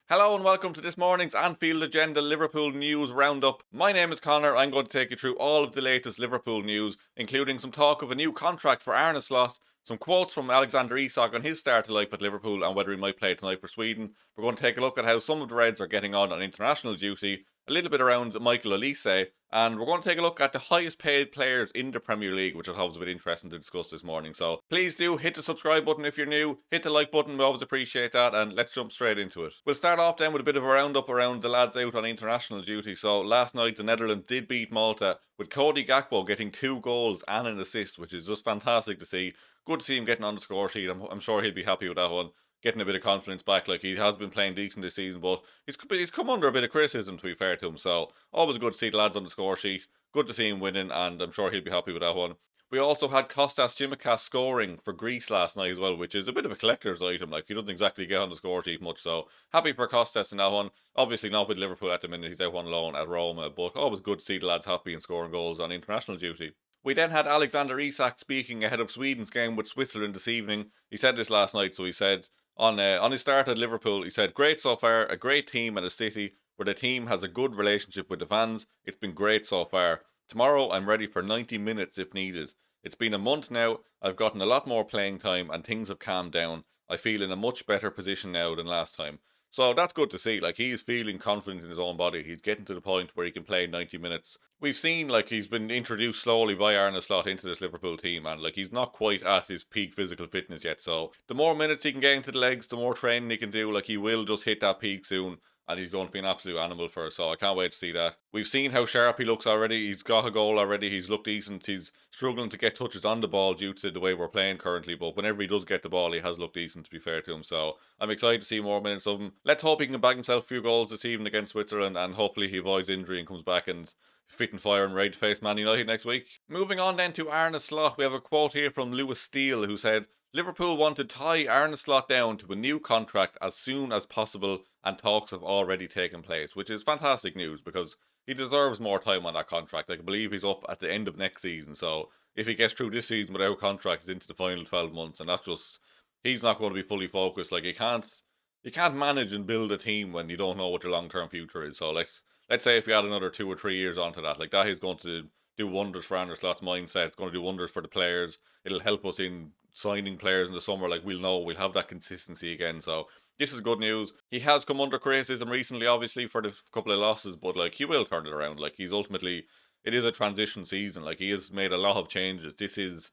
Hello and welcome to this morning's Anfield Agenda Liverpool News Roundup. My name is Conor. I'm going to take you through all of the latest Liverpool news, including some talk of a new contract for Arne Slot, some quotes from Alexander Isak on his start to life at Liverpool and whether he might play tonight for Sweden. We're going to take a look at how some of the Reds are getting on international duty, a little bit around Michael Olise, and we're going to take a look at the highest paid players in the Premier League, which I thought was a bit interesting to discuss this morning. So please do hit the subscribe button if you're new, hit the like button, we always appreciate that, and let's jump straight into it. We'll start off then with a bit of a roundup around the lads out on international duty. So last night the Netherlands did beat Malta, with Cody Gakpo getting 2 goals and an assist, which is just fantastic to see. Good to see him getting on the score sheet. I'm sure he'll be happy with that one. Getting a bit of confidence back. Like, he has been playing decent this season, but he's come under a bit of criticism, to be fair to him. So always good to see the lads on the score sheet. Good to see him winning, and I'm sure he'll be happy with that one. We also had Kostas Tsimikas scoring for Greece last night as well, which is a bit of a collector's item. Like, he doesn't exactly get on the score sheet much, so happy for Kostas in that one. Obviously not with Liverpool at the minute, he's out on loan at Roma, but always good to see the lads happy and scoring goals on international duty. We then had Alexander Isak speaking ahead of Sweden's game with Switzerland this evening. He said this last night, so he said on his start at Liverpool, he said, "Great so far, a great team and a city where the team has a good relationship with the fans. It's been great so far. Tomorrow I'm ready for 90 minutes if needed. It's been a month now, I've gotten a lot more playing time and things have calmed down. I feel in a much better position now than last time." So that's good to see. Like, he's feeling confident in his own body. He's getting to the point where he can play 90 minutes. We've seen, like, he's been introduced slowly by Arne Slot into this Liverpool team, and like, he's not quite at his peak physical fitness yet. So the more minutes he can get into the legs, the more training he can do. Like, he will just hit that peak soon, and he's going to be an absolute animal for us, so I can't wait to see that. We've seen how sharp he looks already. He's got a goal already. He's looked decent. He's struggling to get touches on the ball due to the way we're playing currently, but whenever he does get the ball, he has looked decent, to be fair to him. So I'm excited to see more minutes of him. Let's hope he can bag himself a few goals this evening against Switzerland, and hopefully he avoids injury and comes back and fit and fire and ready to face Man United next week. Moving on then to Arne Slot, we have a quote here from Lewis Steele, who said, "Liverpool want to tie Arne Slot down to a new contract as soon as possible, and talks have already taken place," which is fantastic news because he deserves more time on that contract. I believe he's up at the end of next season, so if he gets through this season without contract, it's into the final 12 months, and that's just, he's not going to be fully focused. Like, you can't manage and build a team when you don't know what your long-term future is. So let's say if you add another 2 or 3 years onto that, like, that is going to do wonders for Arne Slot's mindset. It's going to do wonders for the players. It'll help us in signing players in the summer. Like, we'll have that consistency again. So this is good news. He has come under criticism recently, obviously, for the couple of losses, but like, he will turn it around. Like, he's ultimately, it is a transition season. Like, he has made a lot of changes. This is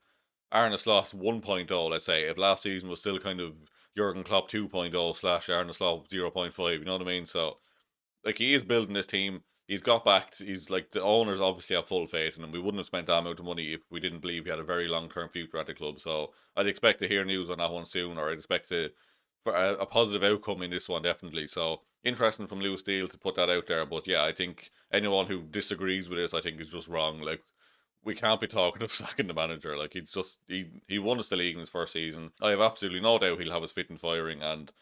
Arne Slot 1.0, let's say. If last season was still kind of Jurgen Klopp 2.0 slash Arne Slot 0.5, you know what I mean? So, like, he is building this team. He's got back. He's like, the owners obviously have full faith in him. We wouldn't have spent that amount of money if we didn't believe he had a very long term future at the club. So I'd expect to hear news on that one soon, or I'd expect for a positive outcome in this one, definitely. So interesting from Lewis Steele to put that out there. But yeah, I think anyone who disagrees with this, I think, is just wrong. Like, we can't be talking of sacking the manager. Like, he's just, he won us the league in his first season. I have absolutely no doubt he'll have his fit and firing and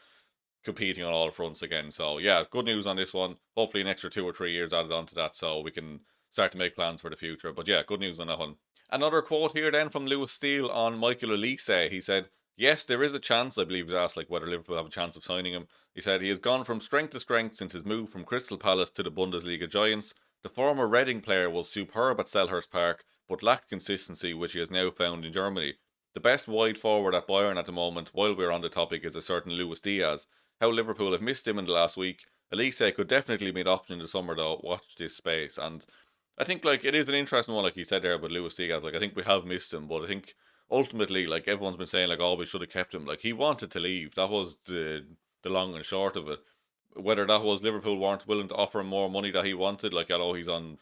competing on all fronts again. So yeah, good news on this one. Hopefully an extra 2 or 3 years added onto that, so we can start to make plans for the future. But yeah, good news on that one. Another quote here then from Lewis Steele on Michael Olise. He said, "Yes, there is a chance." I believe he was asked like whether Liverpool have a chance of signing him. He said he has gone from strength to strength since his move from Crystal Palace to the Bundesliga giants. The former Reading player was superb at Selhurst Park, but lacked consistency, which he has now found in Germany. The best wide forward at Bayern at the moment, while we're on the topic, is a certain Luis Diaz. How Liverpool have missed him in the last week. Olise could definitely be an option in the summer though. Watch this space." And I think, like, it is an interesting one, like he said there about Luis Diaz. Like, I think we have missed him, but I think ultimately, like, everyone's been saying, like, oh, we should have kept him. Like, he wanted to leave. That was the long and short of it. Whether that was Liverpool weren't willing to offer him more money that he wanted, like, I know he's on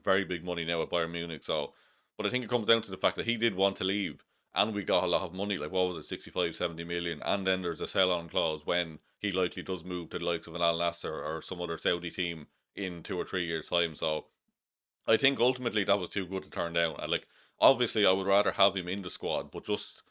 very big money now at Bayern Munich, so, but I think it comes down to the fact that he did want to leave, and we got a lot of money, like, what was it, 65, 70 million, and then there's a sell-on clause when he likely does move to the likes of an Al Nassr or some other Saudi team in 2 or 3 years' time. So I think ultimately that was too good to turn down. And like, obviously I would rather have him in the squad, but just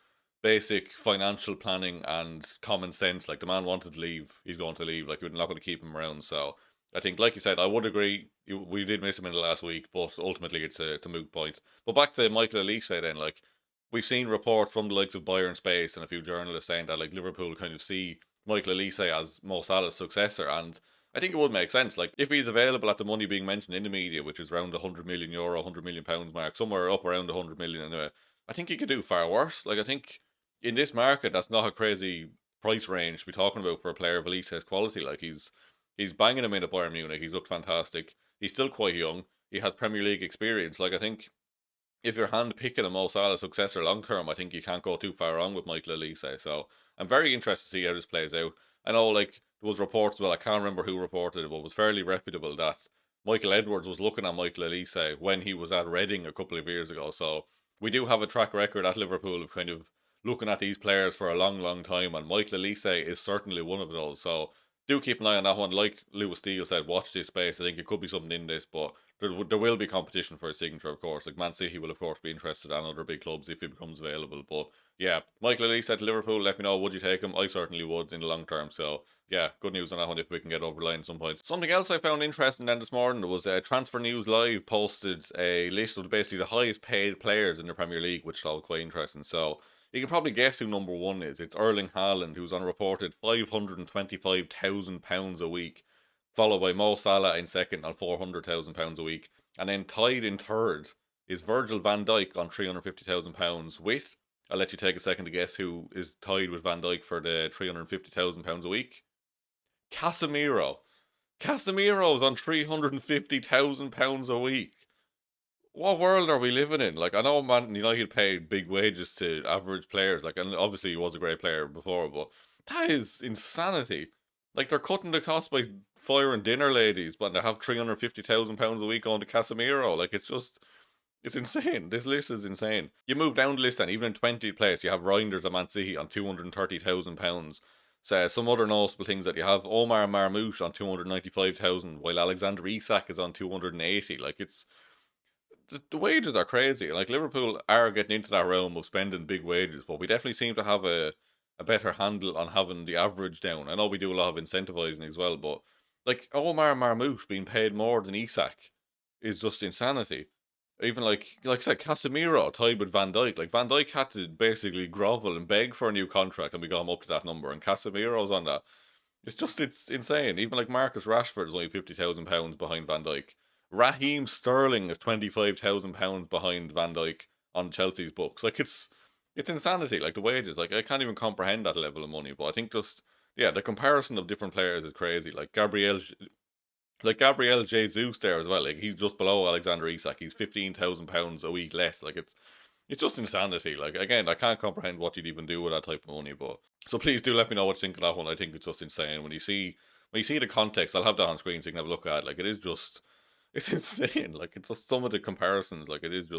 basic financial planning and common sense, like, the man wanted to leave, he's going to leave. Like, we're not going to keep him around. So I think, like you said, I would agree. We did miss him in the last week, but ultimately it's a moot point. But back to Michael Elise then, like, we've seen reports from the likes of Bayern Space and a few journalists saying that, like, Liverpool kind of see Michael Olise as Mo Salah's successor, and I think it would make sense. Like, if he's available at the money being mentioned in the media, which is around the €100 million, £100 million mark, somewhere up around the 100 million anyway, I think he could do far worse. Like, I think in this market, that's not a crazy price range to be talking about for a player of Olise's quality. Like, he's banging him in at Bayern Munich. He's looked fantastic. He's still quite young. He has Premier League experience. Like, I think if you're hand picking a Mo Salah successor long term, I think you can't go too far wrong with Michael Olise. So I'm very interested to see how this plays out. I know, like, there was reports, well, I can't remember who reported it, but it was fairly reputable that Michael Edwards was looking at Michael Olise when he was at Reading a couple of years ago. So we do have a track record at Liverpool of kind of looking at these players for a long, long time, and Michael Olise is certainly one of those. So do keep an eye on that one. Like Lewis Steele said, watch this space. I think it could be something in this, but there will be competition for his signature, of course. Like Man City will, of course, be interested in other big clubs if he becomes available. But yeah, Michael Elise at Liverpool, let me know, would you take him? I certainly would in the long term. So yeah, good news on that one if we can get over the line at some point. Something else I found interesting then this morning was Transfer News Live posted a list of basically the highest paid players in the Premier League, which I thought was quite interesting. So you can probably guess who number one is. It's Erling Haaland, who's on a reported £525,000 a week, followed by Mo Salah in second on £400,000 a week. And then tied in third is Virgil van Dijk on £350,000 with, I'll let you take a second to guess who is tied with Van Dijk for the £350,000 a week. Casemiro. Casemiro's on £350,000 a week. What world are we living in? Like, I know Man United paid big wages to average players, like, and obviously he was a great player before, but that is insanity. Like, they're cutting the cost by firing dinner ladies, but they have £350,000 a week going to Casemiro. Like, it's insane. This list is insane. You move down the list, and even in 20th place, you have Reinders at Man City on £230,000. So some other noticeable things that you have Omar Marmoush on 295,000, while Alexander Isak is on 280. Like, it's the wages are crazy. Like, Liverpool are getting into that realm of spending big wages, but we definitely seem to have a better handle on having the average down. I know we do a lot of incentivizing as well, but like Omar Marmoush being paid more than Isak is just insanity. Even like I said, Casemiro tied with Van Dijk. Like, Van Dijk had to basically grovel and beg for a new contract, and we got him up to that number. And Casemiro's on that. It's insane. Even like Marcus Rashford is only £50,000 behind Van Dijk. Raheem Sterling is £25,000 behind Van Dijk on Chelsea's books. Like, it's insanity. Like, the wages, like, I can't even comprehend that level of money. But I think just, yeah, the comparison of different players is crazy. Gabriel Jesus there as well. Like, he's just below Alexander Isak. He's £15,000 a week less. Like, it's just insanity. Like, again, I can't comprehend what you'd even do with that type of money. But so please do let me know what you think of that one. I think it's just insane when you see the context. I'll have that on screen so you can have a look at it. Like, it's insane. Like, it's just some of the comparisons. Like, it is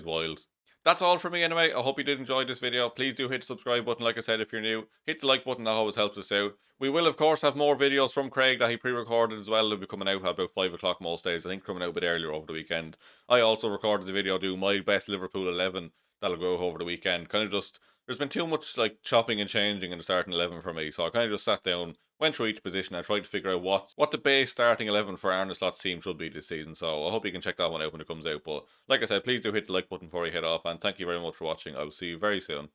wild. That's all for me anyway. I hope you did enjoy this video. Please do hit the subscribe button, like I said, if you're new. Hit the like button, that always helps us out. We will, of course, have more videos from Craig that he pre-recorded as well. They'll be coming out at about 5 o'clock most days. I think coming out a bit earlier over the weekend. I also recorded the video doing my best Liverpool 11. That'll go over the weekend. Kind of just, there's been too much like chopping and changing in the starting 11 for me. So I kind of just sat down, went through each position and tried to figure out what the base starting 11 for Arne Slot's team should be this season. So I hope you can check that one out when it comes out. But like I said, please do hit the like button before you head off. And thank you very much for watching. I will see you very soon.